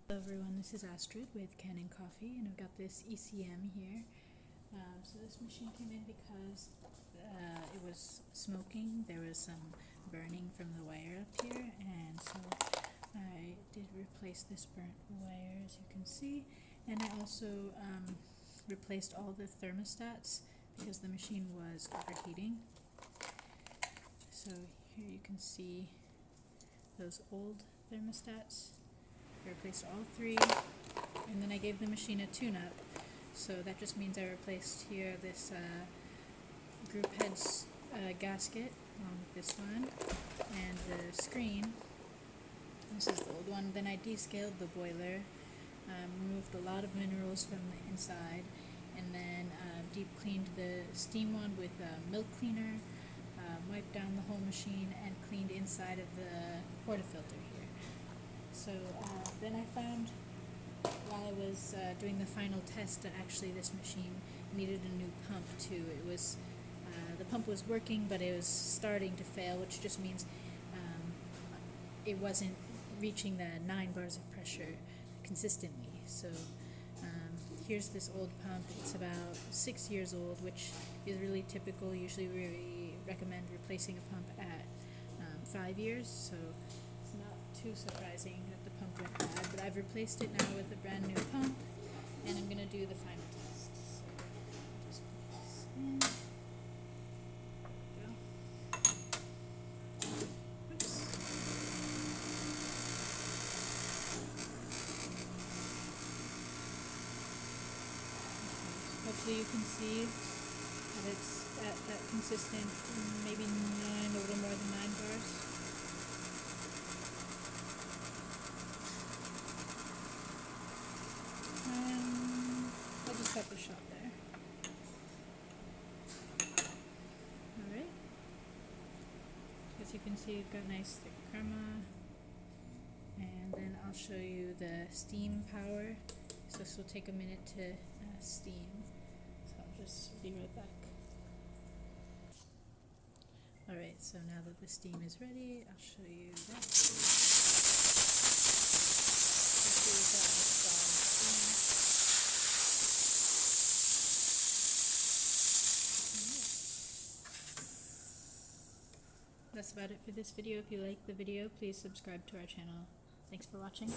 Hello everyone, this is Astrid with Kanen Coffee, and I've got this ECM here. So this machine came in because it was smoking. There was some burning from the wire up here, and so I did replace this burnt wire, as you can see, and I also replaced all the thermostats because the machine was overheating. So here you can see those old thermostats. I replaced all three, and then I gave the machine a tune-up. So that just means I replaced here this group heads gasket along with this one, and the screen. This is the old one. Then I descaled the boiler, removed a lot of minerals from the inside, and then deep cleaned the steam one with milk cleaner, wiped down the whole machine, and cleaned inside of the portafilter here. So then I found, while I was doing the final test, that actually this machine needed a new pump too. It was the pump was working, but it was starting to fail, which just means it wasn't reaching the 9 bars of pressure consistently. So here's this old pump. It's about 6 years old, which is really typical. Usually we recommend replacing a pump at 5 years, so it's not too surprising that the pump went bad, but I've replaced it now with a brand new pump, and I'm going to do the final test. So just put this in. There we go. Oops. Hopefully you can see that it's at that consistent, maybe a little more than 9 bars. I just got the shot there. Alright. As you can see, you've got nice thick crema. And then I'll show you the steam power. So this will take a minute to steam. So I'll just be right back. Alright, so now that the steam is ready, I'll show you that. That's about it for this video. If you like the video, please subscribe to our channel. Thanks for watching.